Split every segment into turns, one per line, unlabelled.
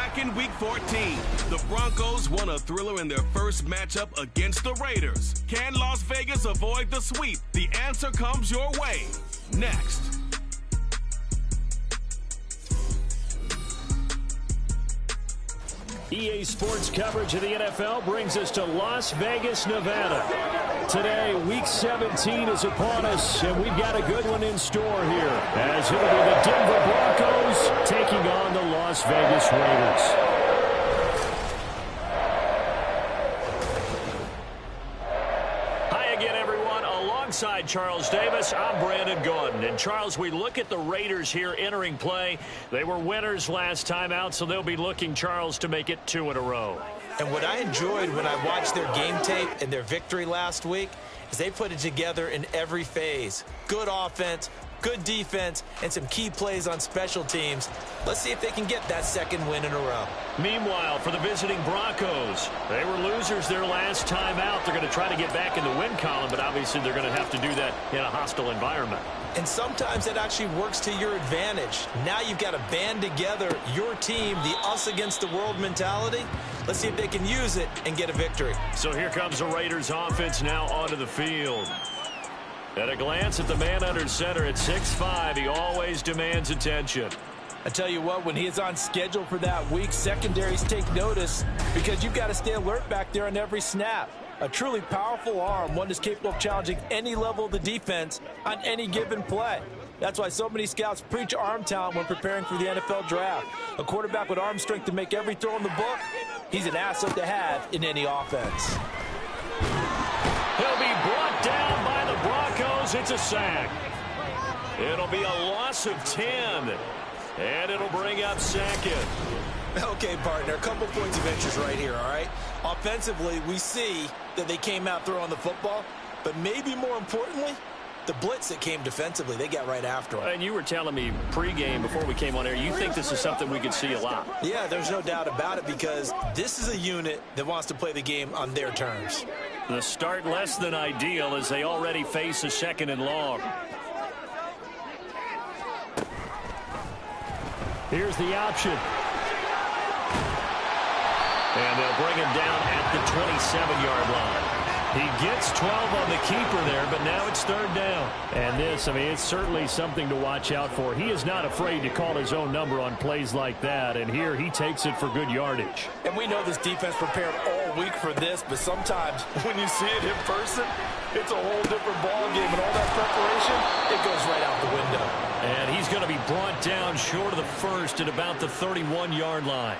Back in Week 14, the Broncos won a thriller in their first matchup against the Raiders. Can Las Vegas avoid the sweep? The answer comes your way next.
EA Sports coverage of the NFL brings us to Las Vegas, Nevada. Today, Week 17 is upon us, and we've got a good one in store here, as it'll be the Denver Broncos taking on the Las Vegas Raiders. Alongside Charles Davis, I'm Brandon Gordon. And Charles, we look at the Raiders here entering play. They were winners last time out, so they'll be looking, Charles, to make it 2 in a row.
And what I enjoyed when I watched their game tape and their victory last week is they put it together in every phase. Good offense, good defense, and some key plays on special teams. Let's see if they can get that second win in a row.
Meanwhile, for the visiting Broncos, they were losers their last time out. They're going to try to get back in the win column, but obviously they're going to have to do that in a hostile environment.
And sometimes that actually works to your advantage. Now you've got to band together your team, the us against the world mentality. Let's see if they can use it and get a victory.
So here comes the Raiders offense now onto the field. At a glance at the man under center at 6'5", he always demands attention.
I tell you what, when he is on schedule for that week, secondaries take notice because you've got to stay alert back there on every snap. A truly powerful arm, one that's capable of challenging any level of the defense on any given play. That's why so many scouts preach arm talent when preparing for the NFL draft. A quarterback with arm strength to make every throw in the book, he's an asset to have in any offense.
He'll be brought down by the Broncos. It's a sack. It'll be a loss of 10. And it'll bring up second.
Okay, partner, a couple points of interest right here, all right? Offensively, we see that they came out throwing the football, but maybe more importantly, the blitz that came defensively, they got right after him.
And you were telling me pregame before we came on air, you think this is something we could see a lot.
Yeah, there's no doubt about it because this is a unit that wants to play the game on their terms.
The start less than ideal as they already face a 2nd and long. Here's the option. And they'll bring him down at the 27-yard line. He gets 12 on the keeper there, but now it's 3rd down. And this, I mean, it's certainly something to watch out for. He is not afraid to call his own number on plays like that, and here he takes it for good yardage.
And we know this defense prepared all week for this, but sometimes when you see it in person, it's a whole different ballgame, and all that preparation, it goes right out the window.
And he's going to be brought down short of the first at about the 31-yard line.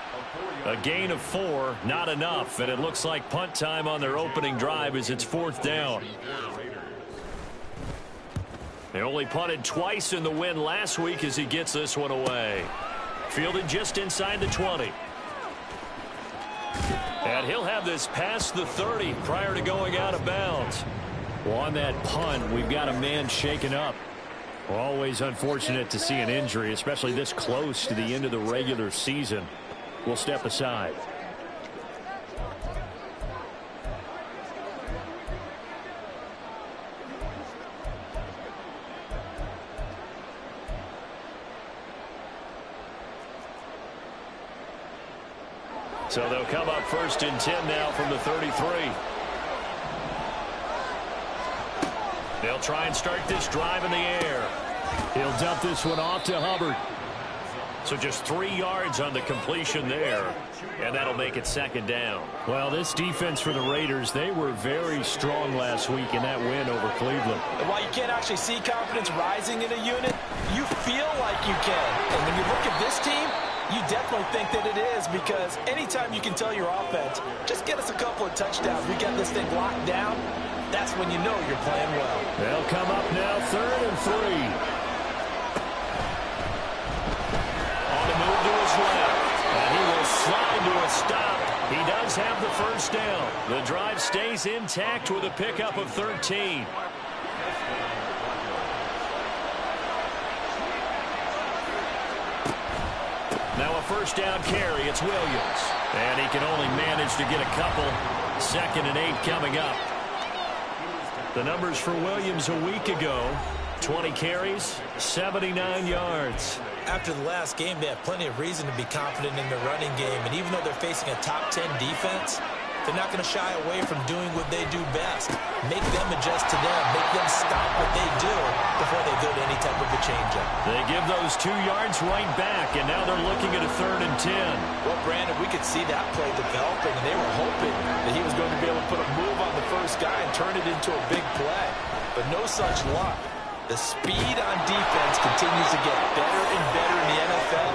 A gain of 4, not enough, and it looks like punt time on their opening drive as it's 4th down. They only punted twice in the win last week as he gets this one away. Fielded just inside the 20. And he'll have this past the 30 prior to going out of bounds. Well, on that punt, we've got a man shaken up. Always unfortunate to see an injury, especially this close to the end of the regular season. We'll step aside. So they'll come up 1st and 10 now from the 33. They'll try and start this drive in the air. He'll dump this one off to Hubbard. So just 3 yards on the completion there, and that'll make it 2nd down. Well, this defense for the Raiders, they were very strong last week in that win over Cleveland.
And while you can't actually see confidence rising in a unit, you feel like you can. And when you look at this team, you definitely think that it is because anytime you can tell your offense, just get us a couple of touchdowns, we got this thing locked down, that's when you know you're playing well.
They'll come up now 3rd and 3. And he will slide to a stop. He does have the 1st down. The drive stays intact with a pickup of 13. Now a 1st down carry. It's Williams. And he can only manage to get a couple. 2nd and 8 coming up. The numbers for Williams a week ago. 20 carries, 79 yards.
After the last game, they have plenty of reason to be confident in their running game. And even though they're facing a top 10 defense, they're not going to shy away from doing what they do best. Make them adjust to them. Make them stop what they do before they go to any type of a changeup.
They give those 2 yards right back, and now they're looking at a 3rd and 10.
Well, Brandon, we could see that play developing, and they were hoping that he was going to be able to put a move on the first guy and turn it into a big play. But no such luck. The speed on defense continues to get better and better in the NFL.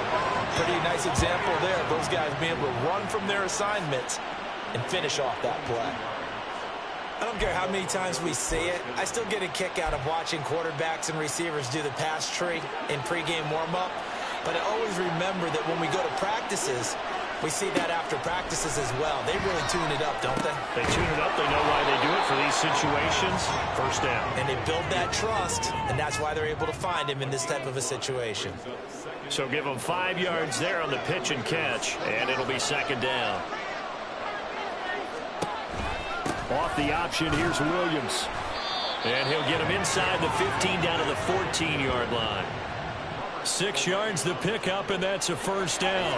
Pretty nice example there of those guys being able to run from their assignments and finish off that play. I don't care how many times we see it. I still get a kick out of watching quarterbacks and receivers do the pass tree in pregame warm-up. But I always remember that when we go to practices, we see that after practices as well. They really tune it up, don't they?
They tune it up. They know why they do it for these situations. First down.
And they build that trust, and that's why they're able to find him in this type of a situation.
So give them 5 yards there on the pitch and catch, and it'll be 2nd down. Off the option, here's Williams. And he'll get him inside the 15 down to the 14-yard line. 6 yards the pickup, and that's a 1st down.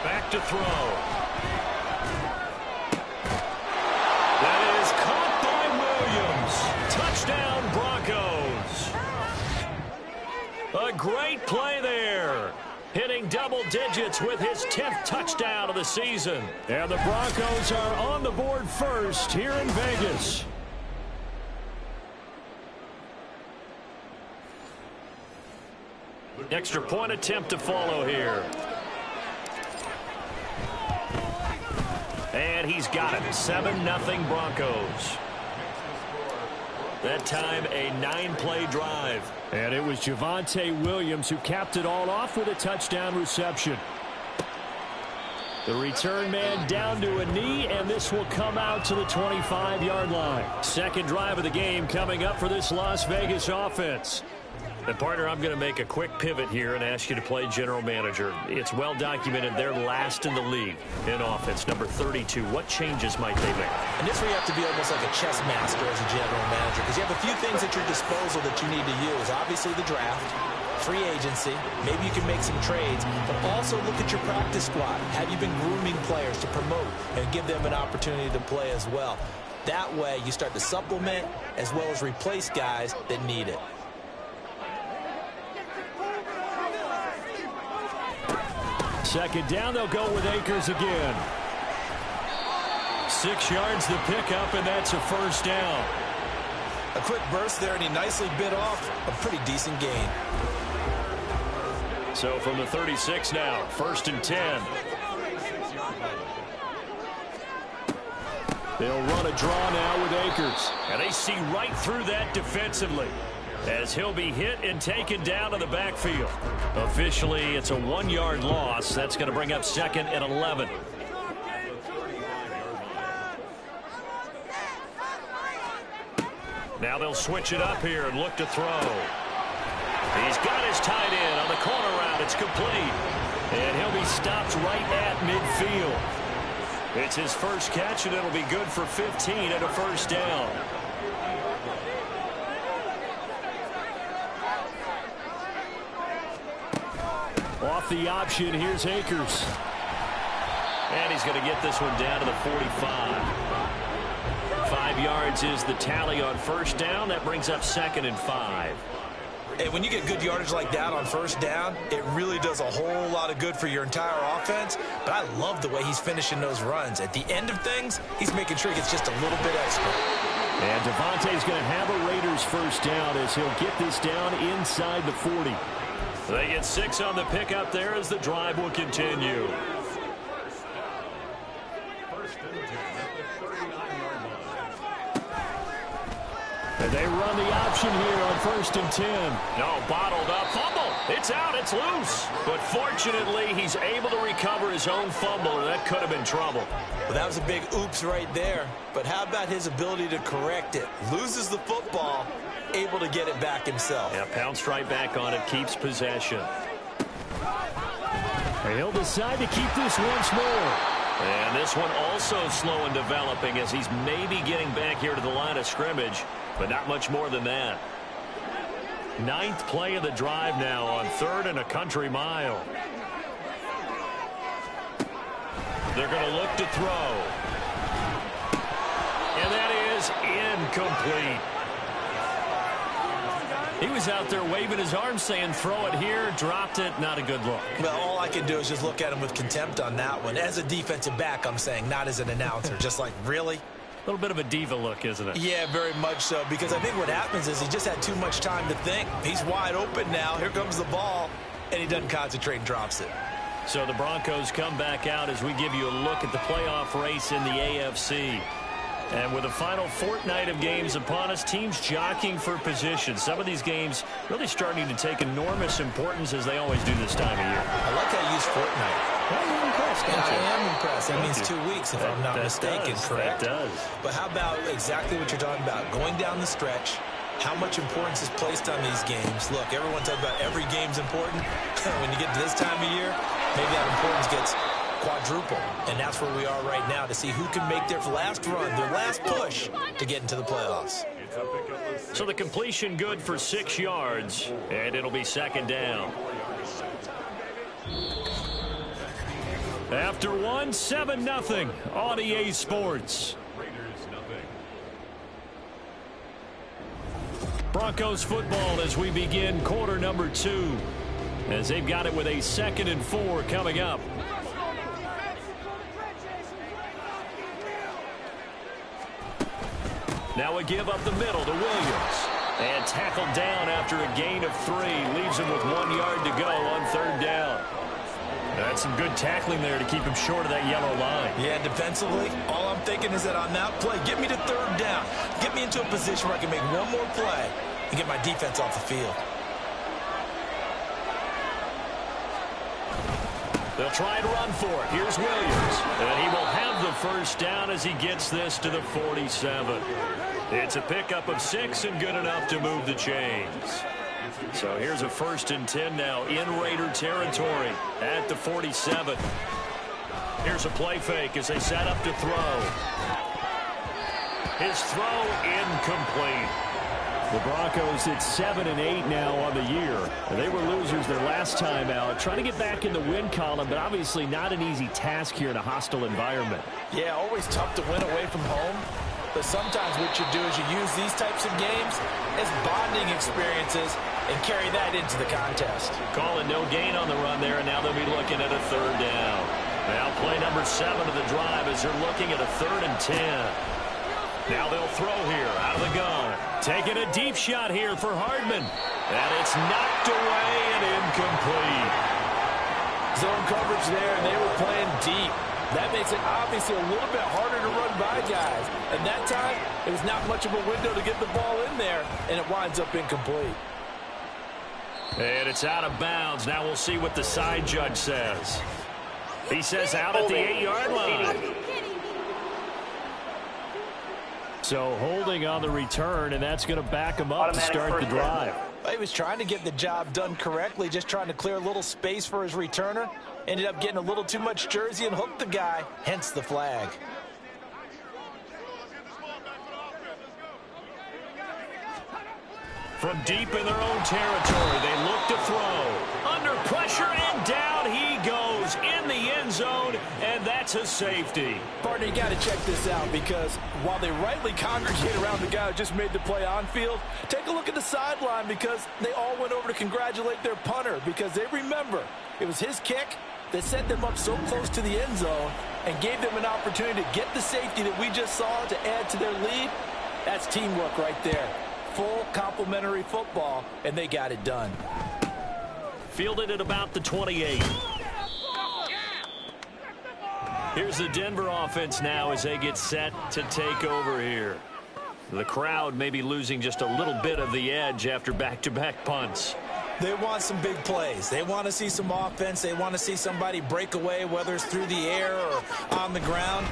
Back to throw. That is caught by Williams. Touchdown, Broncos. A great play there. Hitting double digits with his 10th touchdown of the season. And the Broncos are on the board first here in Vegas. Extra point attempt to follow here. And he's got it. 7-0 Broncos. That time a 9-play drive. And it was Javonte Williams who capped it all off with a touchdown reception. The return man down to a knee, and this will come out to the 25-yard line. 2nd drive of the game coming up for this Las Vegas offense. And, partner, I'm going to make a quick pivot here and ask you to play general manager. It's well documented they're last in the league in offense, number 32. What changes might they make?
And this where you have to be almost like a chess master as a general manager, because you have a few things at your disposal that you need to use. Obviously the draft, free agency, maybe you can make some trades, but also look at your practice squad. Have you been grooming players to promote and give them an opportunity to play as well? That way you start to supplement as well as replace guys that need it.
Second down, they'll go with Akers again. 6 yards the pickup, and that's a 1st down.
A quick burst there, and he nicely bit off a pretty decent gain.
So from the 36 now, 1st and 10. They'll run a draw now with Akers. And they see right through that defensively, as he'll be hit and taken down to the backfield. Officially, it's a 1-yard loss. That's going to bring up 2nd and 11. Now they'll switch it up here and look to throw. He's got his tight end on the corner route. It's complete. And he'll be stopped right at midfield. It's his first catch, and it'll be good for 15 and a 1st down. Off the option, here's Akers. And he's going to get this one down to the 45. 5 yards is the tally on 1st down. That brings up 2nd and 5.
Hey, when you get good yardage like that on 1st down, it really does a whole lot of good for your entire offense. But I love the way he's finishing those runs. At the end of things, he's making sure he gets just a little bit extra.
And Devontae's going to have a Raiders 1st down as he'll get this down inside the 40. They get 6 on the pickup there as the drive will continue. And they run the option here on 1st and 10. No, bottled up. Fumble. It's out. It's loose. But fortunately, he's able to recover his own fumble, and that could have been trouble.
Well, that was a big oops right there. But how about his ability to correct it? Loses the football, able to get it back himself.
Yeah, pounced right back on it, keeps possession. And he'll decide to keep this once more. And this one also slow in developing as he's maybe getting back here to the line of scrimmage, but not much more than that. 9th play of the drive now on 3rd and a country mile. They're going to look to throw. And that is incomplete. He was out there waving his arms saying throw it here, dropped it, not a good look.
Well, all I can do is just look at him with contempt on that one. As a defensive back, I'm saying, not as an announcer. Just like, really?
A little bit of a diva look, isn't it?
Yeah, very much so, because I think what happens is he just had too much time to think. He's wide open now. Here comes the ball, and he doesn't concentrate and drops it.
So the Broncos come back out as we give you a look at the playoff race in the AFC. And with the final fortnight of games upon us, teams jockeying for position. Some of these games really starting to take enormous importance as they always do this time of year.
I like how you use fortnight.
Well, you're impressed,
Yeah,
aren't you?
I am impressed. That means 2 weeks, if I'm not mistaken, correct?
That does.
But how about exactly what you're talking about? Going down the stretch, how much importance is placed on these games. Look, everyone talks about every game's important. When you get to this time of year, maybe that importance gets quadruple, and that's where we are right now to see who can make their last run, their last push to get into the playoffs.
So the completion good for 6 yards, and it'll be 2nd down. After 1, 7-0 on EA Sports. Broncos football as we begin quarter number 2, as they've got it with a 2nd and 4 coming up. Now a give up the middle to Williams. And tackled down after a gain of 3. Leaves him with 1 yard to go on 3rd down. That's some good tackling there to keep him short of that yellow line.
Yeah, defensively, all I'm thinking is that on that play, get me to 3rd down. Get me into a position where I can make one more play and get my defense off the field.
They'll try and run for it. Here's Williams. And he will have the 1st down as he gets this to the 47. It's a pickup of 6 and good enough to move the chains. So here's a 1st and 10 now in Raider territory at the 47. Here's a play fake as they set up to throw. His throw incomplete. The Broncos at 7-8 now on the year. They were losers their last time out, trying to get back in the win column, but obviously not an easy task here in a hostile environment.
Yeah, always tough to win away from home. But sometimes what you do is you use these types of games as bonding experiences and carry that into the contest.
Calling no gain on the run there, and now they'll be looking at a 3rd down. Now play number 7 of the drive as they're looking at a 3rd and 10. Now they'll throw here out of the gun. Taking a deep shot here for Hardman. And it's knocked away and incomplete.
Zone coverage there, and they were playing deep. That makes it obviously a little bit harder to run by guys. And that time, it was not much of a window to get the ball in there, and it winds up incomplete.
And it's out of bounds. Now we'll see what the side judge says. He says out at the 8-yard line. So holding on the return, and that's going to back him up to start the drive.
He was trying to get the job done correctly, just trying to clear a little space for his returner. Ended up getting a little too much jersey and hooked the guy, hence the flag.
From deep in their own territory, they look to throw. Under pressure, and down he goes in the end zone, and that's a safety.
Partner, you got to check this out, because while they rightly congregate around the guy who just made the play on field, take a look at the sideline, because they all went over to congratulate their punter, because they remember it was his kick that set them up so close to the end zone and gave them an opportunity to get the safety that we just saw to add to their lead. That's teamwork right there. Full complimentary football, and they got it done.
Fielded at about the 28. Here's the Denver offense now as they get set to take over here. The crowd may be losing just a little bit of the edge after back-to-back punts.
They want some big plays. They want to see some offense. They want to see somebody break away, whether it's through the air or on the ground.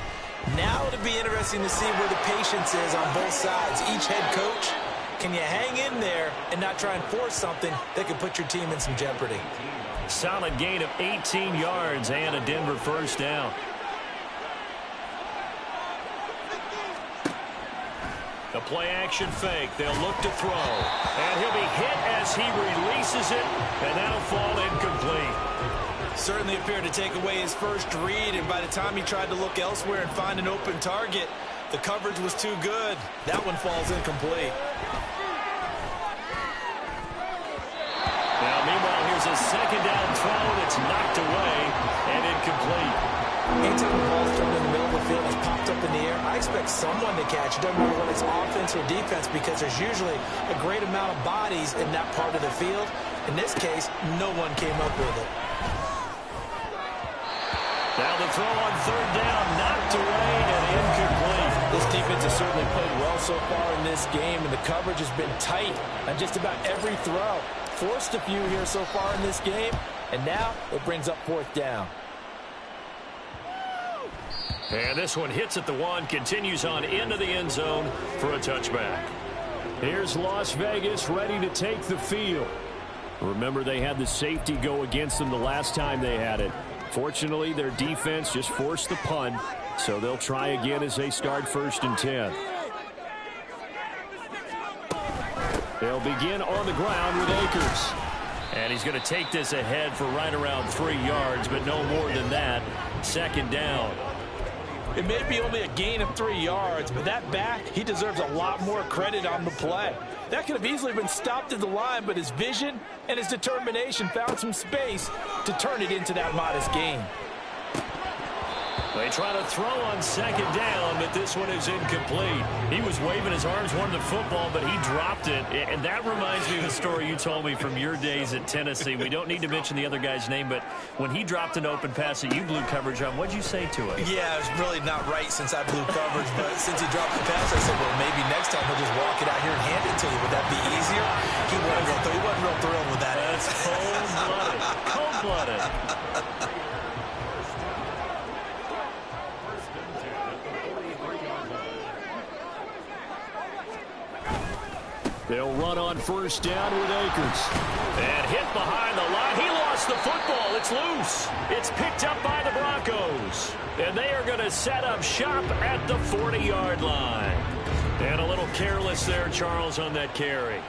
Now it'll be interesting to see where the patience is on both sides. Each head coach, can you hang in there and not try and force something that could put your team in some jeopardy?
Solid gain of 18 yards and a Denver 1st down. The play-action fake. They'll look to throw. And he'll be hit as he releases it, and that'll fall incomplete.
Certainly appeared to take away his first read, and by the time he tried to look elsewhere and find an open target, the coverage was too good. That one falls incomplete.
Now, meanwhile, here's a second down throw that's knocked away and incomplete.
Anytime the ball's thrown in the middle of the field and it's popped up in the air, I expect someone to catch it. Doesn't matter whether it's offense or defense, because there's usually a great amount of bodies in that part of the field. In this case, no one came up with it.
Now the throw on third down, knocked away and incomplete.
This defense has certainly played well so far in this game, and the coverage has been tight on just about every throw. Forced a few here so far in this game, and now it brings up fourth down.
And this one hits at the one, continues on into the end zone for a touchback. Here's Las Vegas ready to take the field. Remember, they had the safety go against them the last time they had it. Fortunately, their defense just forced the punt, so they'll try again as they start 1st and 10. They'll begin on the ground with Akers. And he's going to take this ahead for right around 3 yards, but no more than that. Second down.
It may be only a gain of 3 yards, but that back, he deserves a lot more credit on the play. That could have easily been stopped at the line, but his vision and his determination found some space to turn it into that modest gain.
They try to throw on second down, but this one is incomplete. He was waving his arms, wanted the football, but he dropped it. And that reminds me of a story you told me from your days at Tennessee. We don't need to mention the other guy's name, but when he dropped an open pass that you blew coverage on, what'd you say to it?
Yeah, it was really not right since I blew coverage, but since he dropped the pass, I said, well, maybe next time he'll just walk it out here and hand it to you. Would that be easier? He wasn't real thrilled with that.
That's cold-blooded. Cold-blooded. They'll run on first down with Akers. And hit behind the line. He lost the football. It's loose. It's picked up by the Broncos. And they are going to set up shop at the 40-yard line. And a little careless there, Charles, on that carry.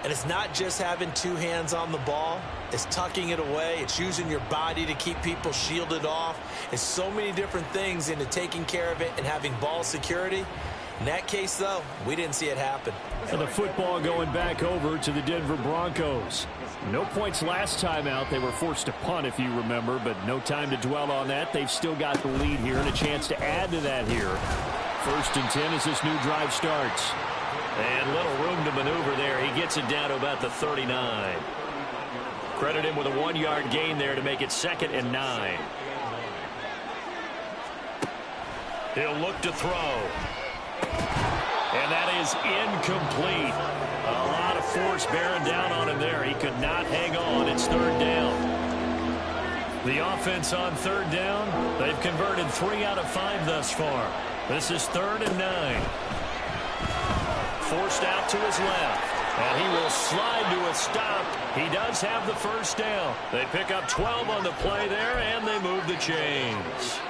And it's not just having two hands on the ball. It's tucking it away. It's using your body to keep people shielded off. It's so many different things into taking care of it and having ball security. In that case, though, we didn't see it happen.
And the football going back over to the Denver Broncos. No points last time out. They were forced to punt, if you remember, but no time to dwell on that. They've still got the lead here and a chance to add to that here. 1st and 10 as this new drive starts. And little room to maneuver there. He gets it down to about the 39. Credit him with a 1-yard gain there to make it 2nd and 9. He'll look to throw. And that is incomplete. A lot of force bearing down on him there. He could not hang on. It's 3rd down. The offense on 3rd down, they've converted 3 out of 5 thus far. This is 3rd and 9. Forced out to his left. And he will slide to a stop. He does have the 1st down. They pick up 12 on the play there, and they move the chains.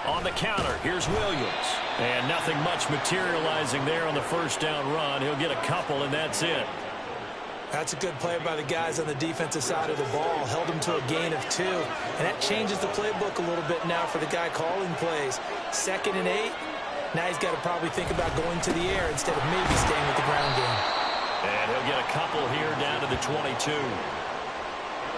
On the counter, here's Williams. And nothing much materializing there on the 1st down run. He'll get a couple, and that's it.
That's a good play by the guys on the defensive side of the ball. Held him to a gain of 2. And that changes the playbook a little bit now for the guy calling plays. 2nd and 8. Now he's got to probably think about going to the air instead of maybe staying with the ground game.
And he'll get a couple here down to the 22.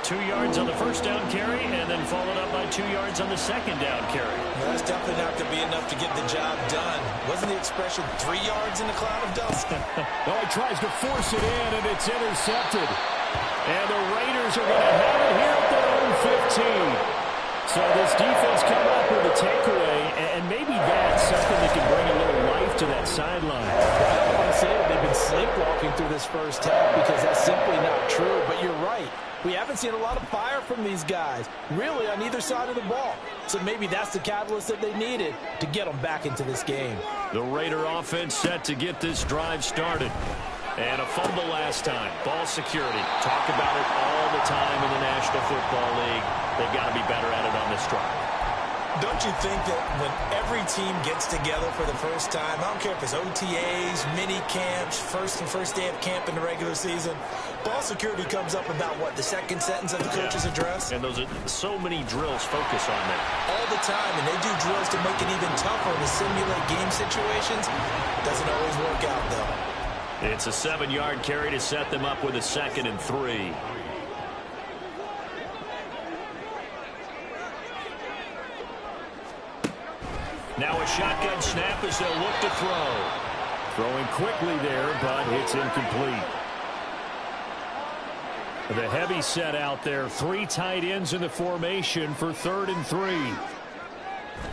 2 yards on the 1st down carry, and then followed up by 2 yards on the 2nd down carry.
Well, that's definitely not going to be enough to get the job done. Wasn't the expression 3 yards in a cloud of dust?
Oh, he tries to force it in, and it's intercepted. And the Raiders are going to have it here at their own 15. So this defense coming up with a takeaway, and maybe that's something that can bring a little life to that sideline.
I don't want to say that they've been sleepwalking through this first half, because that's simply not true, but you're right. We haven't seen a lot of fire from these guys, really, on either side of the ball. So maybe that's the catalyst that they needed to get them back into this game.
The Raider offense set to get this drive started. And a fumble last time. Ball security. Talk about it all the time in the National Football League. They've got to be better at it on this drive.
you think that when every team gets together for the first time, I don't care if it's OTAs, mini camps, first day of camp in the regular season, ball security comes up about, what, the second sentence of the coach's address?
And those are so many drills focus on that.
All the time, and they do drills to make it even tougher to simulate game situations. Doesn't always work out, though.
It's a 7-yard carry to set them up with a 2nd and 3. Now a shotgun snap as they'll look to throw. Throwing quickly there, but it's incomplete. The heavy set out there. 3 tight ends in the formation for 3rd and 3.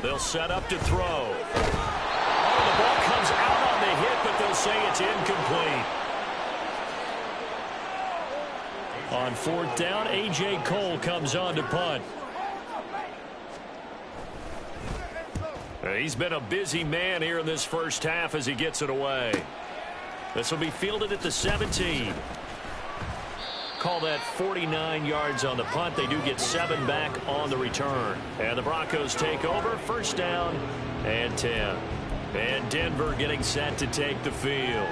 They'll set up to throw. Oh, the ball comes out on the hit, but they'll say it's incomplete. On 4th down, A.J. Cole comes on to punt. He's been a busy man here in this first half as he gets it away. This will be fielded at the 17. Call that 49 yards on the punt. They do get 7 back on the return. And the Broncos take over. 1st down and 10. And Denver getting set to take the field.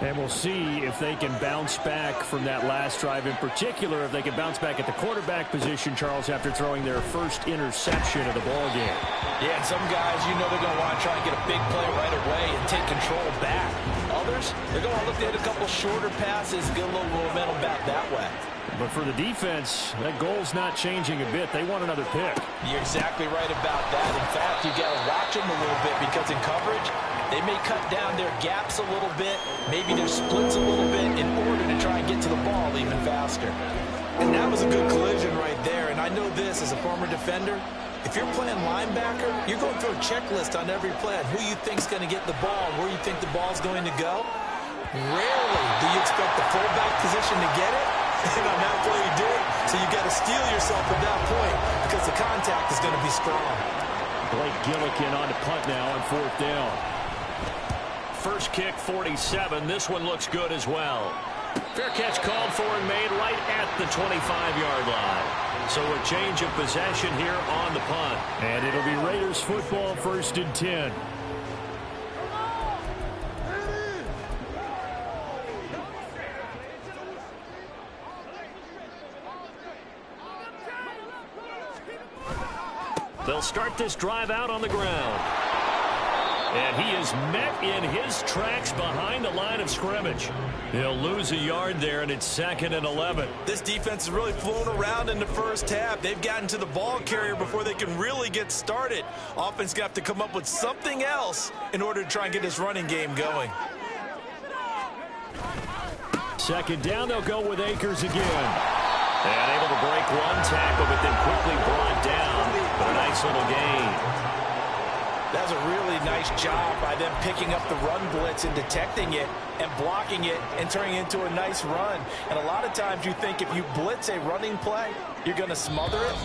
And we'll see if they can bounce back from that last drive. In particular, if they can bounce back at the quarterback position, Charles, after throwing their first interception of the ball game.
Yeah, and some guys, you know, they're going to want to try and get a big play right away and take control back. Others, they're going to look at a couple shorter passes, get a little momentum back that way.
But for the defense, that goal's not changing a bit. They want another pick.
You're exactly right about that. In fact, you got to watch them a little bit because in coverage, they may cut down their gaps a little bit, maybe their splits a little bit in order to try and get to the ball even faster. And that was a good collision right there. And I know this as a former defender. If you're playing linebacker, you're going through a checklist on every play on who you think's going to get the ball, where you think the ball's going to go. Rarely do you expect the fullback position to get it. And on that play, you did. So you got to steel yourself at that point because the contact is going to be strong.
Blake Gillikin on to punt now on 4th down. First kick, 47. This one looks good as well. Fair catch called for and made right at the 25-yard line. So a change of possession here on the punt. And it'll be Raiders football, 1st and 10. They'll start this drive out on the ground. And he is met in his tracks behind the line of scrimmage. He'll lose a yard there, and it's 2nd and 11.
This defense is really flown around in the first half. They've gotten to the ball carrier before they can really get started. Offense got to come up with something else in order to try and get this running game going.
2nd down, they'll go with Akers again. And able to break one tackle, but then quickly brought down. But a nice little gain.
That was a really nice job by them picking up the run blitz and detecting it and blocking it and turning it into a nice run. And a lot of times you think if you blitz a running play, you're going to smother it.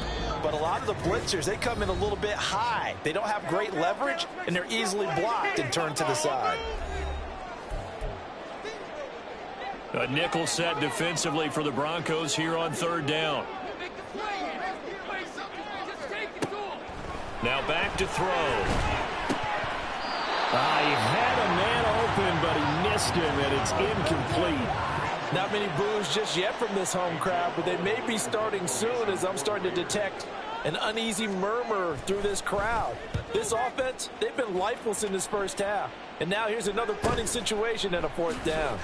But a lot of the blitzers, they come in a little bit high. They don't have great leverage, and they're easily blocked and turned to the side.
A nickel set defensively for the Broncos here on 3rd down. Now back to throw. He had a man open, but he missed him, and it's incomplete.
Not many boos just yet from this home crowd, but they may be starting soon as I'm starting to detect an uneasy murmur through this crowd. This offense, they've been lifeless in this first half. And now here's another punting situation and a 4th down.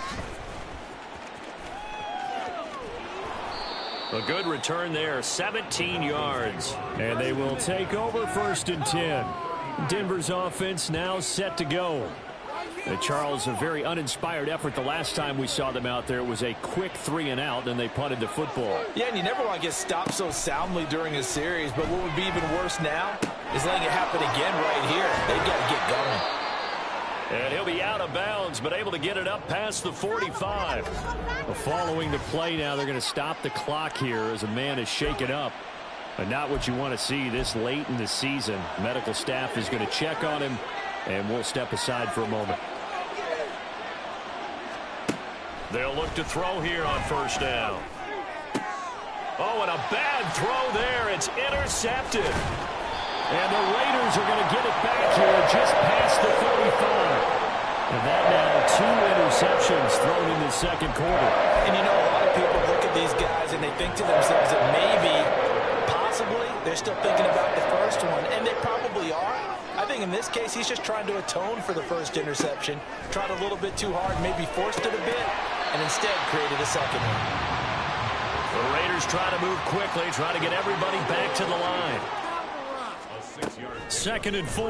A good return there, 17 yards. And they will take over 1st and 10. Denver's offense now set to go. Charles, a very uninspired effort the last time we saw them out there. It was a quick 3 and out, and they punted the football.
Yeah, and you never want to get stopped so soundly during a series, but what would be even worse now is letting it happen again right here. They've got to get going.
And he'll be out of bounds, but able to get it up past the 45. Following the play now, they're going to stop the clock here as a man is shaken up. But not what you want to see this late in the season. Medical staff is going to check on him, and we'll step aside for a moment. They'll look to throw here on 1st down. Oh, and a bad throw there. It's intercepted. And the Raiders are going to get it back here just past the 45. And that now 2 interceptions thrown in the second quarter.
And you know, a lot of people look at these guys and they think to themselves that maybe, possibly, they're still thinking about the first one. And they probably are. I think in this case, he's just trying to atone for the first interception. Tried a little bit too hard, maybe forced it a bit, and instead created a second one.
The Raiders try to move quickly, try to get everybody back to the line. 2nd and 4.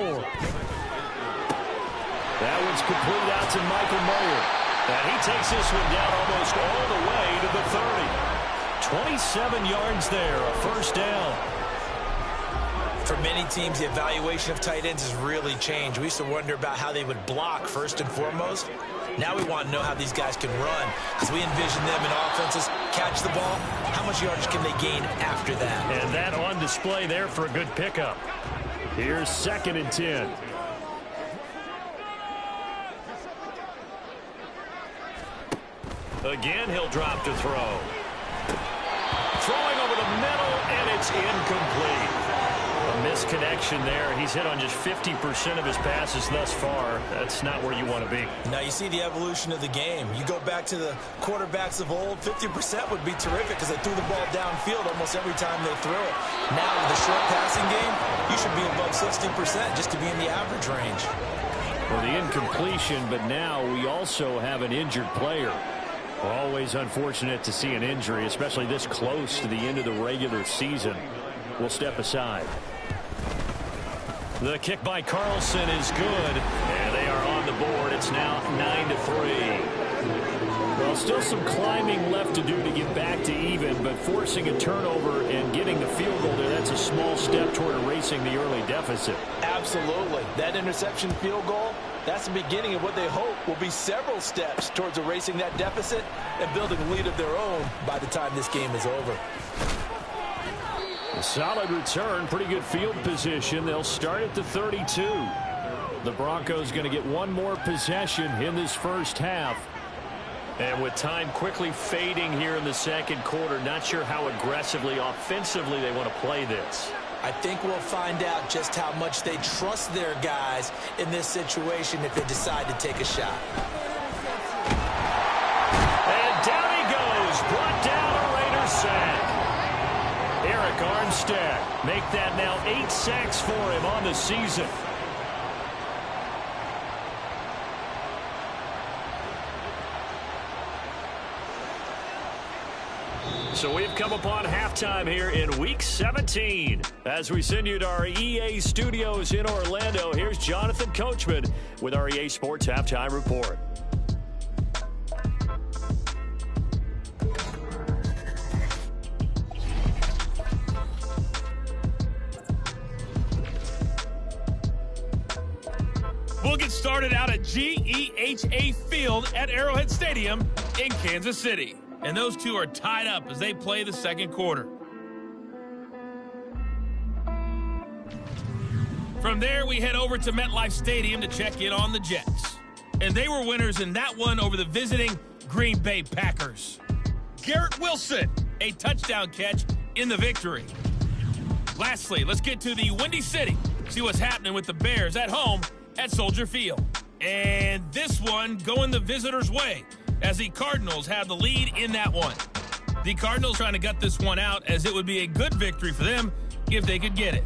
That one's complete out to Michael Mayer. And he takes this one down almost all the way to the 30. 27 yards there, a first down.
For many teams, the evaluation of tight ends has really changed. We used to wonder about how they would block first and foremost. Now we want to know how these guys can run, because we envision them in offenses catch the ball. How much yardage can they gain after that? And that on display there for a good pickup. Here's 2nd and 10. Again, he'll drop to throw. Throwing over the middle, and it's incomplete. A misconnection there. He's hit on just 50% of his passes thus far. That's not where you want to be. Now, you see the evolution of the game. You go back to the quarterbacks of old, 50% would be terrific because they threw the ball downfield almost every time they threw it. Now, with the short passing game, you should be above 60% just to be in the average range. Well, the incompletion, but now we also have an injured player. Always unfortunate to see an injury, especially this close to the end of the regular season. We'll step aside. The kick by Carlson is good, and they are on the board. It's now 9-3. Well, still some climbing left to do to get back to even, but forcing a turnover and getting the field goal there, that's a small step toward erasing the early deficit. Absolutely. That interception field goal, that's the beginning of what they hope will be several steps towards erasing that deficit and building a lead of their own by the time this game is over. A solid return, pretty good field position. They'll start at the 32. The Broncos going to get one more possession in this first half. And with time quickly fading here in the second quarter, not sure how aggressively, offensively they want to play this. I think we'll find out just how much they trust their guys in this situation if they decide to take a shot. And down he goes, brought down a Raiders sack. Eric Armstead make that now 8 sacks for him on the season. So we've come upon halftime here in Week 17. As we send you to our EA studios in Orlando, here's Jonathan Coachman with our EA Sports Halftime Report.
We'll get started out at GEHA Field at Arrowhead Stadium in Kansas City. And those two are tied up as they play the second quarter. From there, we head over to MetLife Stadium to check in on the Jets. And they were winners in that one over the visiting Green Bay Packers. Garrett Wilson, a touchdown catch in the victory. Lastly, let's get to the Windy City, see what's happening with the Bears at home at Soldier Field. And this one going the visitors' way, as the Cardinals have the lead in that one. The Cardinals trying to gut this one out, as it would be a good victory for them if they could get it.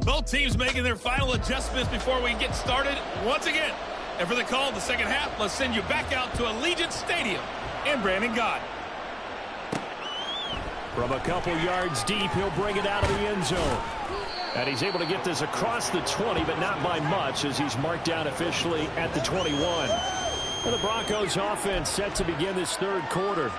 Both teams making their final adjustments before we get started once again. And for the call of the second half, let's send you back out to Allegiant Stadium in Brandon Gott.
From a couple yards deep, he'll bring it out of the end zone. And he's able to get this across the 20, but not by much, as he's marked down officially at the 21. And the Broncos offense set to begin this third quarter.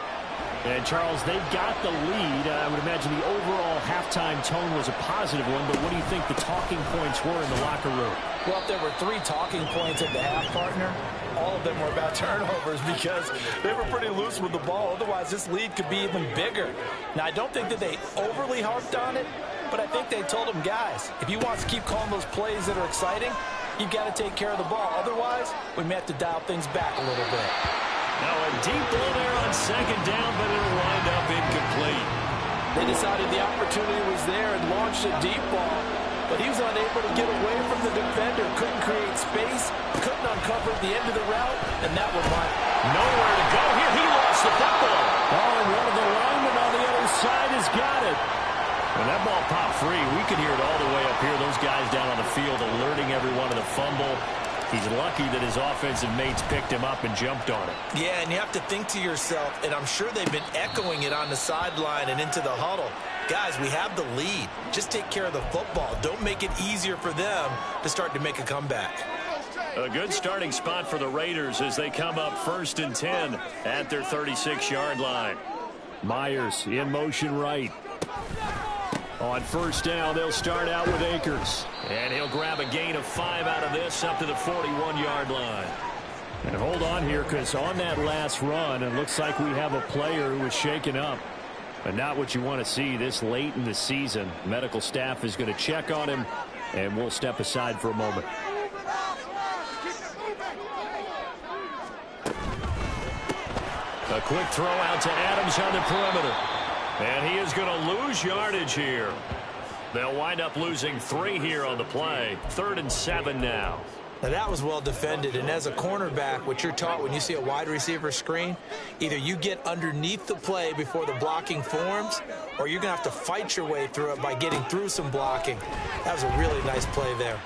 And, Charles, they've got the lead. I would imagine the overall halftime tone was a positive one, but what do you think the talking points were in the locker room?
Well, if there were 3 talking points at the half, partner, all of them were about turnovers because they were pretty loose with the ball. Otherwise, this lead could be even bigger. Now, I don't think that they overly harped on it, But I think they told him, guys, if he wants to keep calling those plays that are exciting, you've got to take care of the ball. Otherwise, we may have to dial things back a little bit.
Now a deep ball there on second down, but it'll wind up incomplete.
They decided the opportunity was there and launched a deep ball, but he was unable to get away from the defender, couldn't create space, couldn't uncover the end of the route, and that one went
nowhere to go here. He lost the football. Oh, and one of the linemen on the other side has got it. When that ball popped free, we could hear it all the way up here. Those guys down on the field alerting everyone of the fumble. He's lucky that his offensive mates picked him up and jumped on it.
Yeah, and you have to think to yourself, and I'm sure they've been echoing it on the sideline and into the huddle. Guys, we have the lead. Just take care of the football. Don't make it easier for them to start to make a comeback.
A good starting spot for the Raiders as they come up 1st and 10 at their 36-yard line. Myers in motion right. On 1st down, they'll start out with Akers. And he'll grab a gain of 5 out of this up to the 41-yard line. And hold on here, because on that last run, it looks like we have a player who was shaken up. But not what you want to see this late in the season. Medical staff is going to check on him, and we'll step aside for a moment. A quick throw out to Adams on the perimeter. And he is going to lose yardage here. They'll wind up losing 3 here on the play. 3rd and 7 now.
Now that was well defended, and as a cornerback, what you're taught when you see a wide receiver screen, either you get underneath the play before the blocking forms, or you're going to have to fight your way through it by getting through some blocking. That was a really nice play there.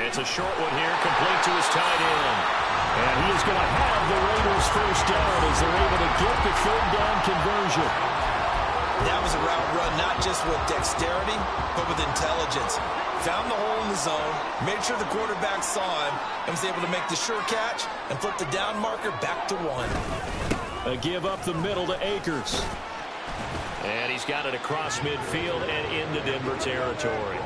It's a short one here, complete to his tight end. And he is going to have the Raiders 1st down as they're able to get the 3rd down conversion.
That was a route run not just with dexterity, but with intelligence. Found the hole in the zone, made sure the quarterback saw him, and was able to make the sure catch and flip the down marker back to 1.
A give up the middle to Akers. And he's got it across midfield and into Denver territory.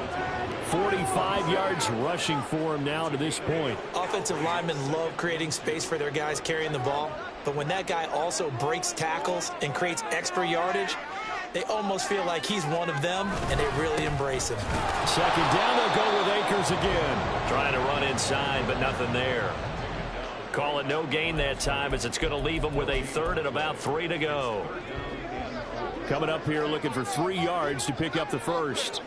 45 yards rushing for him now to this point.
Offensive linemen love creating space for their guys carrying the ball, but when that guy also breaks tackles and creates extra yardage, they almost feel like he's one of them, and they really embrace him.
2nd down, they'll go with Akers again. Trying to run inside, but nothing there. Call it no gain that time as it's going to leave him with a 3rd and about 3 to go. Coming up here looking for 3 yards to pick up the 1st.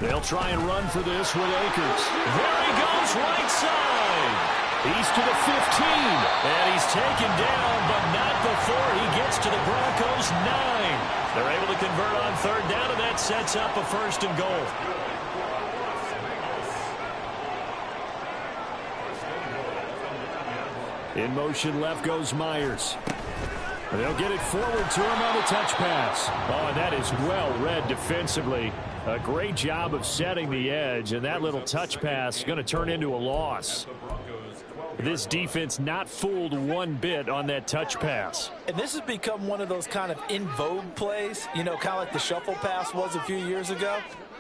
They'll try and run for this with Akers. There he goes, right side. He's to the 15. And he's taken down, but not before he gets to the Broncos' 9. They're able to convert on 3rd down, and that sets up a 1st and goal. In motion left goes Myers. They'll get it forward to him on the touch pass. Oh, and that is well read defensively. A great job of setting the edge, and that little touch pass is going to turn into a loss. This defense not fooled one bit on that touch pass.
And this has become one of those kind of in vogue plays, you know, kind of like the shuffle pass was a few years ago.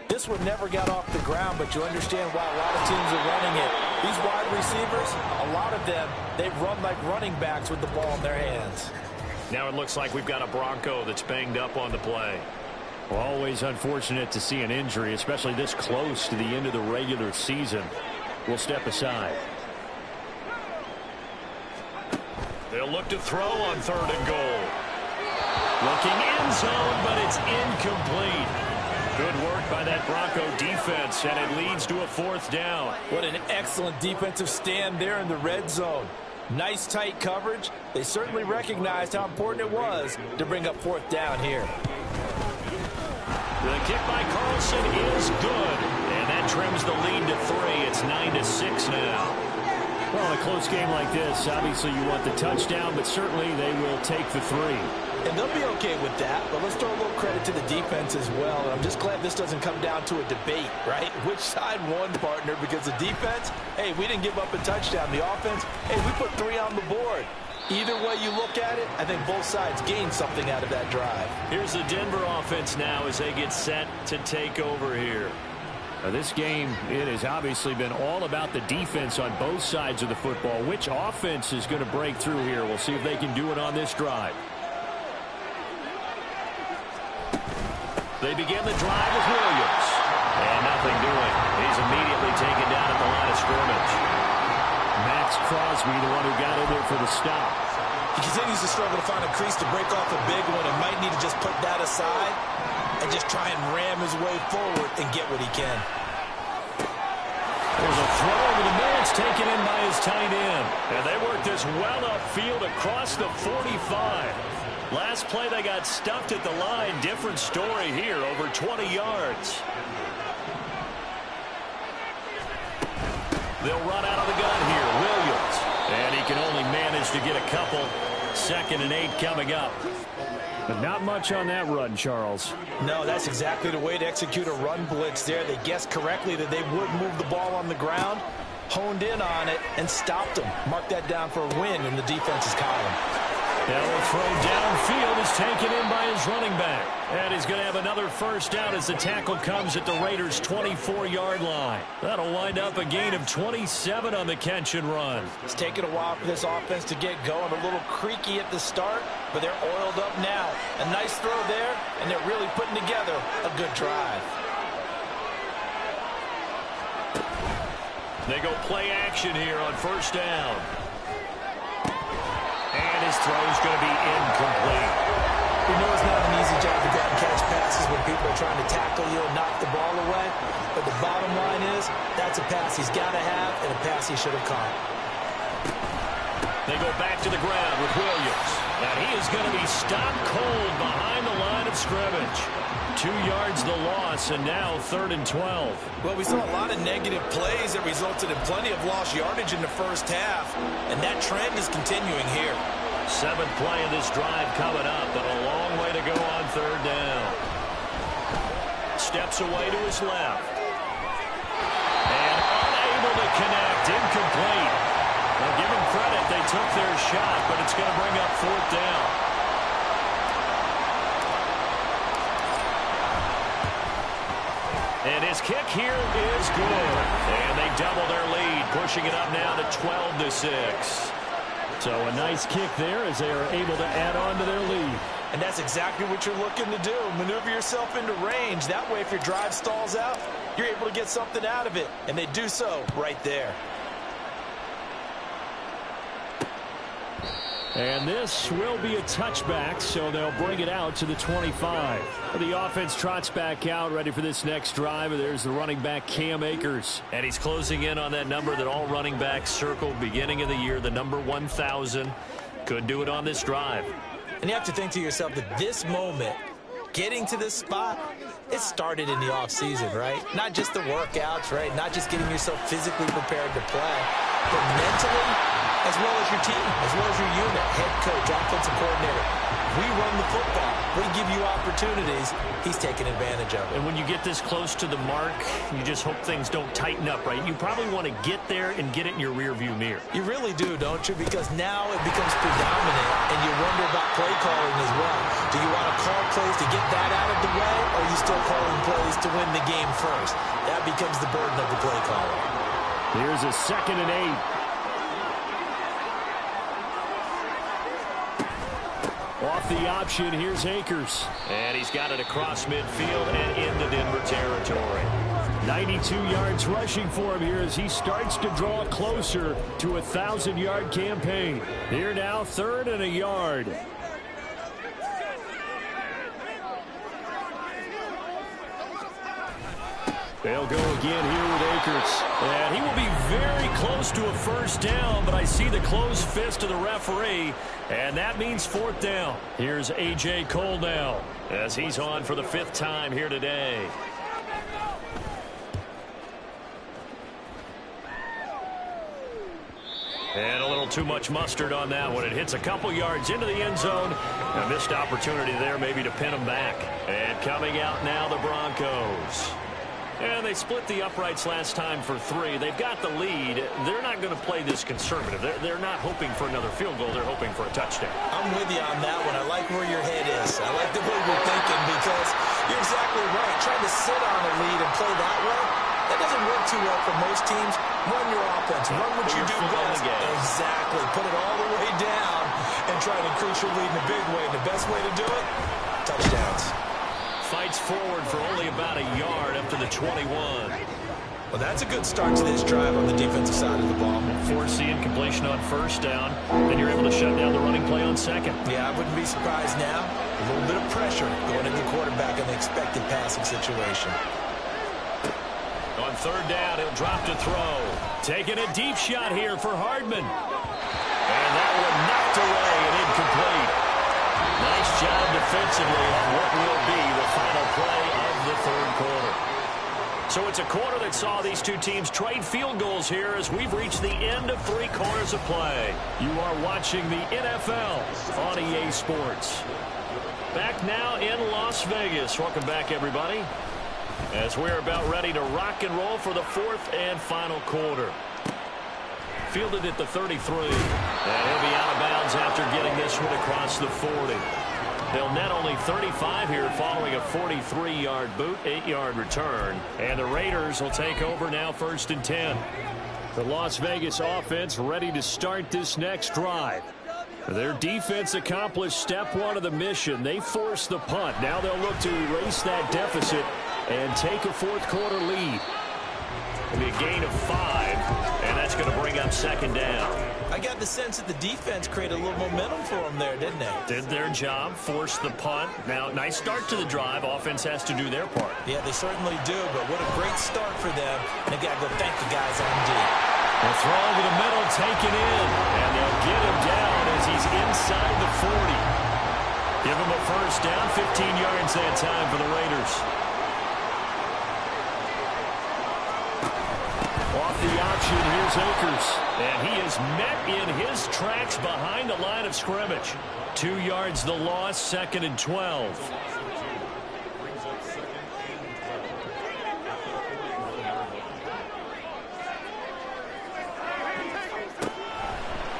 This one never got off the ground, but you understand why a lot of teams are running it. These wide receivers, a lot of them, they run like running backs with the ball in their hands.
Now it looks like we've got a Bronco that's banged up on the play. Well, always unfortunate to see an injury, especially this close to the end of the regular season. We'll step aside. They'll look to throw on 3rd and goal. Looking end zone, but it's incomplete. Good work by that Bronco defense, and it leads to a 4th down.
What an excellent defensive stand there in the red zone. Nice tight coverage. They certainly recognized how important it was to bring up 4th down here.
The kick by Carlson is good, and that trims the lead to 3. It's 9-6 now. Well, in a close game like this, obviously you want the touchdown, but certainly they will take the 3.
And they'll be okay with that, but let's throw a little credit to the defense as well. And I'm just glad this doesn't come down to a debate, right? Which side won, partner? Because the defense, hey, we didn't give up a touchdown. The offense, hey, we put 3 on the board. Either way you look at it, I think both sides gained something out of that drive.
Here's the Denver offense now as they get set to take over here. Now this game, it has obviously been all about the defense on both sides of the football. Which offense is going to break through here? We'll see if they can do it on this drive. They begin the drive with Williams. And nothing doing. He's immediately taken down at the line of scrimmage. Max Crosby, the one who got in there for the stop.
He continues to struggle to find a crease to break off a big one and might need to just put that aside and just try and ram his way forward and get what he can.
There's a throw over the middle. It's taken in by his tight end. And they work this well upfield across the 45. Last play they got stuffed at the line. Different story here, over 20 yards. They'll run out of the gun here. Williams. And he can only manage to get a couple. 2nd and 8 coming up. But not much on that run, Charles.
No, that's exactly the way to execute a run blitz there. They guessed correctly that they would move the ball on the ground, honed in on it, and stopped them. Mark that down for a win in the defense's column.
Now the throw downfield is taken in by his running back. And he's going to have another first down as the tackle comes at the Raiders' 24-yard line. That'll wind up a gain of 27 on the catch and run.
It's taken a while for this offense to get going. A little creaky at the start, but they're oiled up now. A nice throw there, and they're really putting together a good drive.
They go play action here on first down. And his throw's going to be incomplete.
You know it's not an easy job to grab and catch passes when people are trying to tackle you and knock the ball away. But the bottom line is, that's a pass he's got to have and a pass he should have caught.
They go back to the ground with Williams. And he is going to be stopped cold behind the line of scrimmage. 2 yards the loss, and now 3rd and 12.
Well, we saw a lot of negative plays that resulted in plenty of lost yardage in the first half, and that trend is continuing here.
7th play of this drive coming up, but a long way to go on 3rd down. Steps away to his left. And unable to connect, incomplete. Well, give them credit, they took their shot, but it's going to bring up 4th down. And his kick here is good. And they double their lead, pushing it up now to 12-6. So a nice kick there as they are able to add on to their lead.
And that's exactly what you're looking to do. Maneuver yourself into range. That way, if your drive stalls out, you're able to get something out of it. And they do so right there.
And this will be a touchback, so they'll bring it out to the 25. The offense trots back out, ready for this next drive. And there's the running back, Cam Akers. And he's closing in on that number that all running backs circled beginning of the year, the number 1,000. Could do it on this drive.
And you have to think to yourself that this moment, getting to this spot, it started in the offseason, right? Not just the workouts, right? Not just getting yourself physically prepared to play, but mentally, as well as your team, as well as your unit, head coach, offensive coordinator. We run the football. We give you opportunities. He's taking advantage of it.
And when you get this close to the mark, you just hope things don't tighten up, right? You probably want to get there and get it in your rearview mirror.
You really do, don't you? Because now it becomes predominant, and you wonder about play calling as well. Do you want to call plays to get that out of the way, or are you still calling plays to win the game first? That becomes the burden of the play caller.
Here's a 2nd and 8. Off the option, here's Akers. And he's got it across midfield and into Denver territory. 92 yards rushing for him here as he starts to draw closer to a 1,000-yard campaign. Here now, 3rd and a yard. They'll go again here with Akers. And he will be very close to a first down, but I see the closed fist of the referee, and that means 4th down. Here's A.J. Cole now as he's on for the 5th time here today. And a little too much mustard on that one. It hits a couple yards into the end zone. A missed opportunity there maybe to pin them back. And coming out now, the Broncos. And they split the uprights last time for 3. They've got the lead. They're not going to play this conservative. They're not hoping for another field goal. They're hoping for a touchdown.
I'm with you on that one. I like where your head is. I like the way you're thinking because you're exactly right. Trying to sit on a lead and play that way, that doesn't work too well for most teams. Run your offense. Run what you do best. Exactly. Put it all the way down and try to increase your lead in a big way. And the best way to do it, touchdowns.
fights forward for only about a yard up to the 21.
Well, that's a good start to this drive on the defensive side of the ball.
Force the incompletion on first down, and you're able to shut down the running play on second.
Yeah, I wouldn't be surprised now. A little bit of pressure going into the quarterback in the expected passing situation.
On third down, he'll drop to throw. Taking a deep shot here for Hardman. And that one knocked away and incomplete. Nice job defensively on what will be the final play of the third quarter. So it's a quarter that saw these two teams trade field goals here as we've reached the end of 3 quarters of play. You are watching the NFL on EA Sports. Back now in Las Vegas. Welcome back, everybody, as we're about ready to rock and roll for the 4th and final quarter. Fielded at the 33. And he'll be out of bounds after getting this one across the 40. They'll net only 35 here following a 43-yard boot, 8-yard return. And the Raiders will take over now 1st and 10. The Las Vegas offense ready to start this next drive. Their defense accomplished step 1 of the mission. They forced the punt. Now they'll look to erase that deficit and take a 4th quarter lead. It'll be a gain of 5, and that's going to bring up 2nd down.
I got the sense that the defense created a little momentum for them there, didn't they?
Did their job, forced the punt. Now, nice start to the drive. Offense has to do their part.
Yeah, they certainly do, but what a great start for them. And they got to go thank the guys on D.
The throw over the middle, taken in, and they'll get him down as he's inside the 40. Give him a first down, 15 yards that time for the Raiders. Off the option, here's Akers. And he is met in his tracks behind the line of scrimmage. 2 yards the loss, 2nd and 12.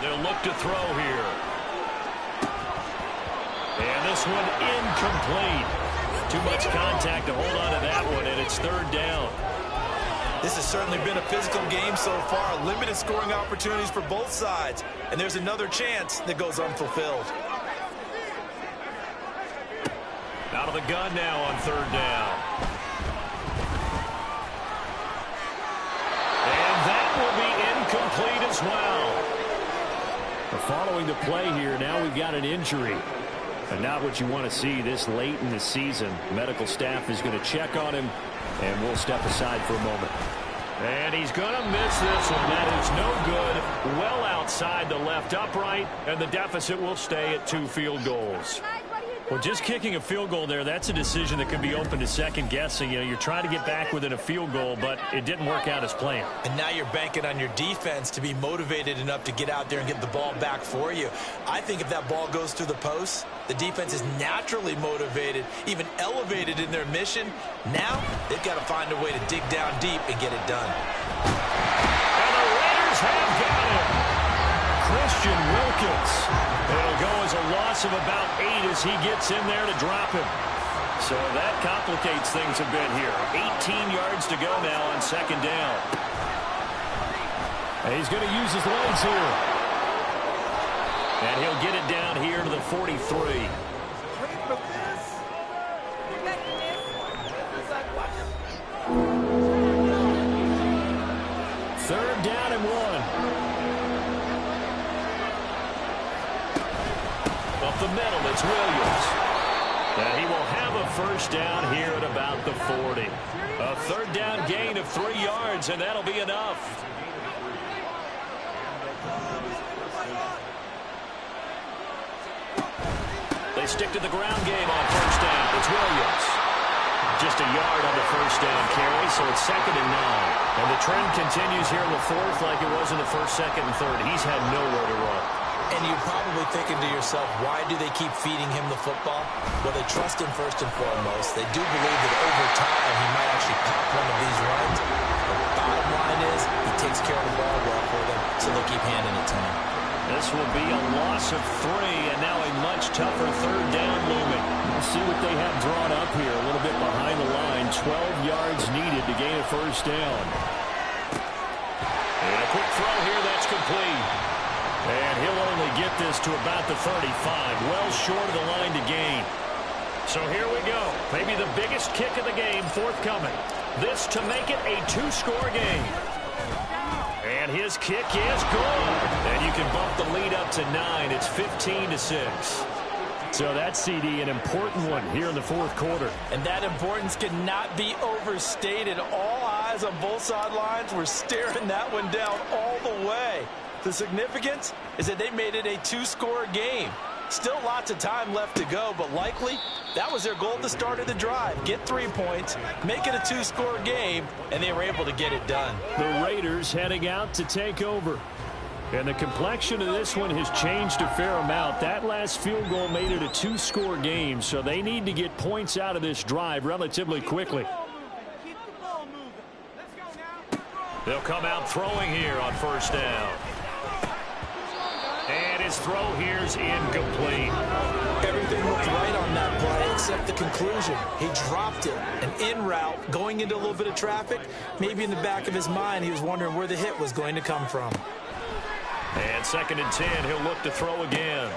They'll look to throw here. And this one incomplete. Too much contact to hold on to that one, and it's 3rd down.
This has certainly been a physical game so far. Limited scoring opportunities for both sides. And there's another chance that goes unfulfilled.
Out of the gun now on 3rd down. And that will be incomplete as well. Following the play here, now we've got an injury. And not what you want to see this late in the season. Medical staff is going to check on him, and we'll step aside for a moment. And he's going to miss this one. That is no good. Well outside the left upright, and the deficit will stay at 2 field goals. Well, just kicking a field goal there, that's a decision that could be open to second guessing. You know, you're trying to get back within a field goal, but it didn't work out as planned.
And now you're banking on your defense to be motivated enough to get out there and get the ball back for you. I think if that ball goes through the post, the defense is naturally motivated, even elevated in their mission. Now they've got to find a way to dig down deep and get it done.
And the Raiders have got him. Christian Wilkins. It'll go as a loss of about 8 as he gets in there to drop him. So that complicates things a bit here. 18 yards to go now on 2nd down. And he's going to use his legs here. And he'll get it down here to the 43. Third down and 1. Up the middle, it's Williams. And he will have a first down here at about the 40. A 3rd down gain of 3 yards, and that'll be enough. They stick to the ground game on first down. It's Williams. Just a yard on the first down carry, so it's 2nd and 9. And the trend continues here in the 4th like it was in the 1st, 2nd, and 3rd. He's had nowhere to run.
And you're probably thinking to yourself, why do they keep feeding him the football? Well, they trust him first and foremost. They do believe that over time he might actually pop one of these runs. The bottom line is he takes care of the ball well for them, so they'll keep handing it to him.
This will be a loss of 3, and now a much tougher 3rd down looming. We'll see what they have drawn up here. A little bit behind the line. 12 yards needed to gain a first down. And a quick throw here. That's complete. And he'll only get this to about the 35. Well short of the line to gain. So here we go. Maybe the biggest kick of the game forthcoming. This to make it a two-score game. And his kick is good. And you can bump the lead up to 9. It's 15-6. So that's, CD, an important one here in the fourth quarter.
And that importance cannot be overstated. All eyes on both sidelines were staring that one down all the way. The significance is that they made it a two-score game. Still lots of time left to go, but likely that was their goal at the start of the drive. Get 3 points, make it a two-score game, and they were able to get it done.
The Raiders heading out to take over. And the complexion of this one has changed a fair amount. That last field goal made it a two-score game, so they need to get points out of this drive relatively quickly. They'll come out throwing here on first down. And his throw here's incomplete.
Everything looked right on that play except the conclusion. He dropped it. An in route going into a little bit of traffic. Maybe in the back of his mind he was wondering where the hit was going to come from.
And 2nd and 10, he'll look to throw again.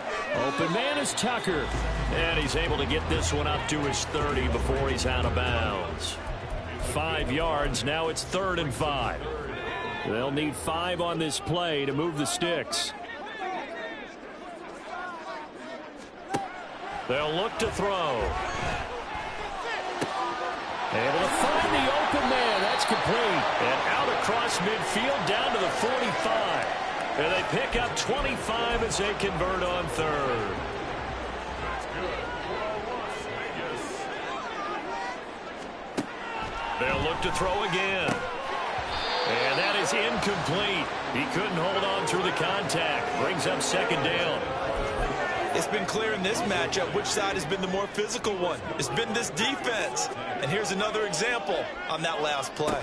Open man is Tucker. And he's able to get this one up to his 30 before he's out of bounds. 5 yards, now it's 3rd and 5. They'll need 5 on this play to move the sticks. They'll look to throw. Able to find the open man. That's complete. And out across midfield down to the 45. And they pick up 25 as they convert on 3rd. They'll look to throw again. And that is incomplete. He couldn't hold on through the contact. Brings up 2nd down.
It's been clear in this matchup which side has been the more physical one. It's been this defense. And here's another example on that last play.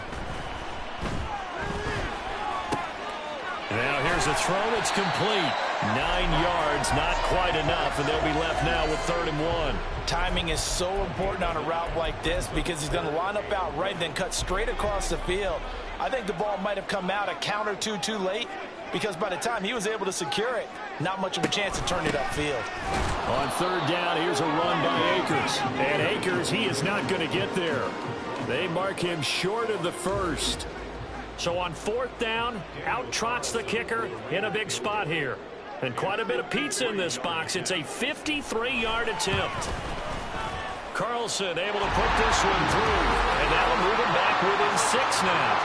Now here's a throw that's complete. 9 yards, not quite enough, and they'll be left now with 3rd and 1.
Timing is so important on a route like this because he's going to line up out right and then cut straight across the field. I think the ball might have come out a count or two too late because by the time he was able to secure it, not much of a chance to turn it upfield.
On 3rd down, here's a run by Akers. And Akers, he is not going to get there. They mark him short of the 1st. So on 4th down, out trots the kicker in a big spot here. And quite a bit of pizza in this box. It's a 53-yard attempt. Carlson able to put this one through. And that'll move him back within 6 now.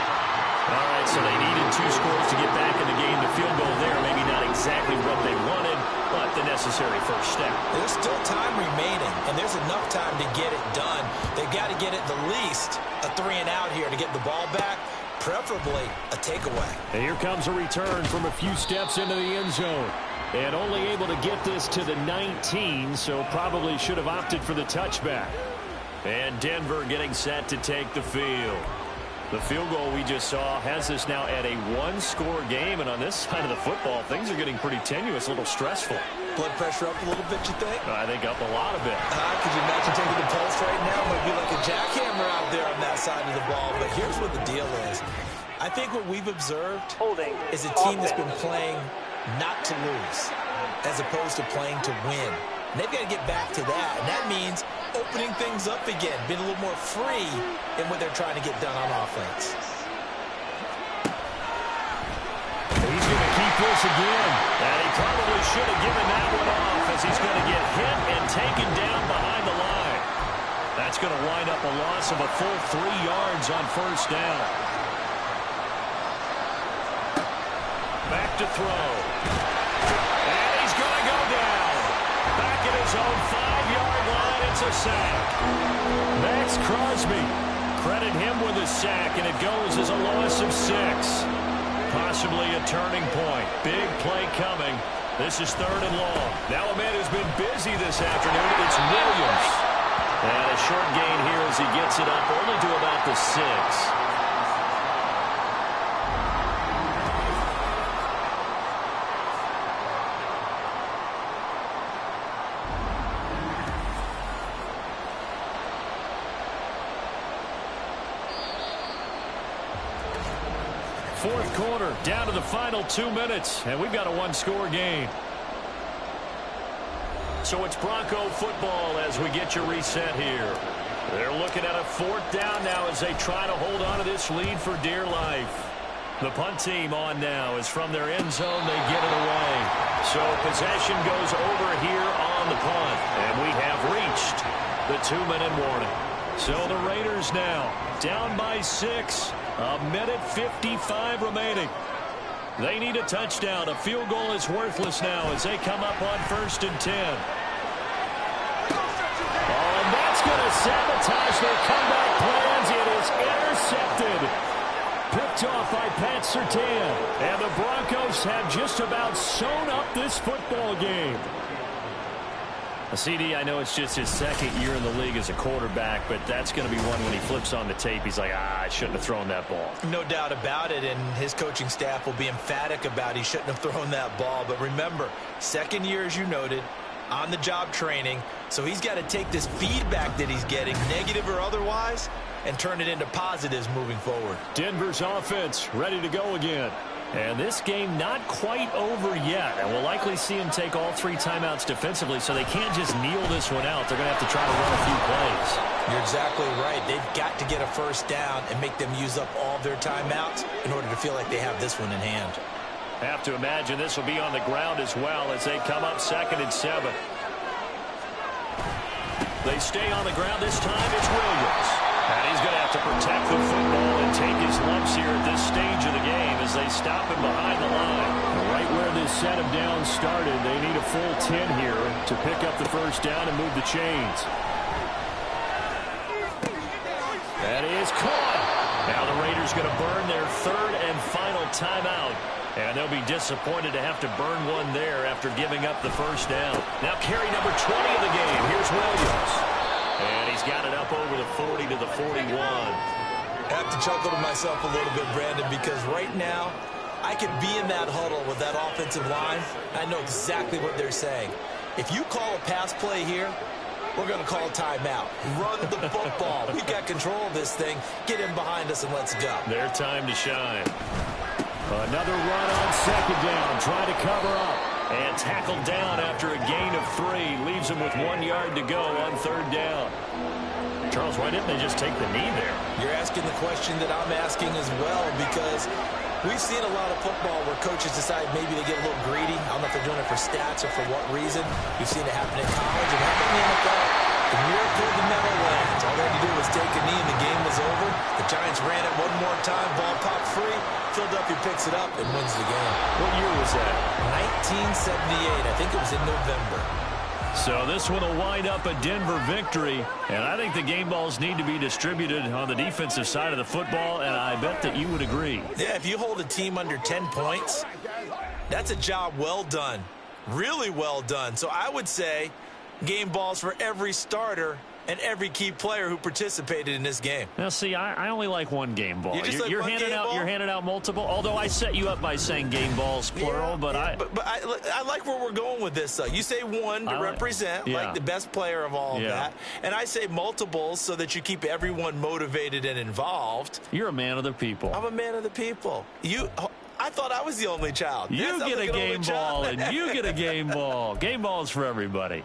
All right, so they needed 2 scores to get back in the game. The field goal there, maybe not exactly what they wanted, but the necessary first step.
There's still time remaining, and there's enough time to get it done. They've got to get it the least a 3 and out here to get the ball back, preferably a takeaway.
And here comes a return from a few steps into the end zone. And only able to get this to the 19, so probably should have opted for the touchback. And Denver getting set to take the field. The field goal we just saw has us now at a 1-score game, and on this side of the football, things are getting pretty tenuous, a little stressful.
Blood pressure up a little bit, you think?
I think up a lot of it.
Could you imagine taking the pulse right now? It might be like a jackhammer out there on that side of the ball, but here's what the deal is. I think what we've observed is a team that's been playing not to lose as opposed to playing to win. And they've got to get back to that, and that means opening things up again, being a little more free in what they're trying to get done on offense.
He's going to keep this again. And he probably should have given that one off as he's going to get hit and taken down behind the line. That's going to wind up a loss of a full 3 yards on first down. Back to throw. And he's going to go down. Back at his own 5-yard line, it's a sack. Max Crosby, credit him with a sack, and it goes as a loss of 6. Possibly a turning point. Big play coming. This is 3rd and long. Now a man who's been busy this afternoon, it's Williams. And a short gain here as he gets it up only to about the 6. Fourth quarter, down to the final 2 minutes, and we've got a 1-score game. So it's Bronco football as we get you reset here. They're looking at a 4th down now as they try to hold on to this lead for dear life. The punt team on now is from their end zone. They get it away. So possession goes over here on the punt. And we have reached the 2-minute warning. So the Raiders now down by 6. A minute 55 remaining. They need a touchdown. A field goal is worthless now as they come up on 1st and 10. Oh, and that's going to sabotage their comeback plans. It is intercepted. Picked off by Pat Surtain. And the Broncos have just about sewn up this football game. CD, I know it's just his 2nd year in the league as a quarterback, but that's going to be one when he flips on the tape, he's like, I shouldn't have thrown that ball.
No doubt about it, and his coaching staff will be emphatic about he shouldn't have thrown that ball. But remember, 2nd year, as you noted, on-the-job training, so he's got to take this feedback that he's getting, negative or otherwise, and turn it into positives moving forward.
Denver's offense ready to go again. And this game not quite over yet. And we'll likely see him take all 3 timeouts defensively, so they can't just kneel this one out. They're going to have to try to run a few plays.
You're exactly right. They've got to get a 1st down and make them use up all their timeouts in order to feel like they have this one in hand.
Have to imagine this will be on the ground as well as they come up 2nd and 7. They stay on the ground this time. It's Williams. And he's going to have to protect the football and take his lumps here at this stage of the game as they stop him behind the line. Right where this set of downs started, they need a full 10 here to pick up the 1st down and move the chains. That is caught. Now the Raiders going to burn their 3rd and final timeout. And they'll be disappointed to have to burn one there after giving up the 1st down. Now carry number 20 of the game. Here's Williams. And he's got it up over the 40 to the 41.
I have to chuckle to myself a little bit, Brandon, because right now I could be in that huddle with that offensive line. I know exactly what they're saying. If you call a pass play here, we're going to call a timeout. Run the football. We've got control of this thing. Get in behind us and let's go.
Their time to shine. Another run on 2nd down. Try to cover up. And tackled down after a gain of 3. Leaves him with 1 yard to go on 3rd down. Charles, why didn't they just take the knee there?
You're asking the question that I'm asking as well, because we've seen a lot of football where coaches decide maybe they get a little greedy. I don't know if they're doing it for stats or for what reason. We've seen it happen in college and happen in the NFL. The miracle of the Meadowlands. All they had to do was take a knee and the game was over. The Giants ran it one more time. Ball popped free. Philadelphia picks it up and wins the game.
What year was that?
1978. I think it was in November.
So this one will wind up a Denver victory. And I think the game balls need to be distributed on the defensive side of the football, and I bet that you would agree.
Yeah, if you hold a team under 10 points, that's a job well done. Really well done. So I would say game balls for every starter and every key player who participated in this game.
Now, see, I only like one game ball. You're handing out multiple. Although I set you up by saying game balls plural, but
I like where we're going with this. You say one to represent, like the best player of all of that, and I say multiples so that you keep everyone motivated and involved.
You're a man of the people.
I'm a man of the people. I thought I was the only child.
You get a game ball, and you get a game ball. Game balls for everybody.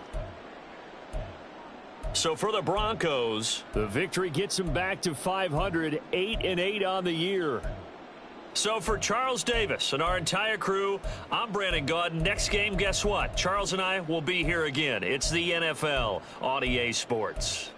So for the Broncos, the victory gets them back to 500, 8-8 on the year. So for Charles Davis and our entire crew, I'm Brandon Gaudin. Next game, guess what? Charles and I will be here again. It's the NFL on EA Sports.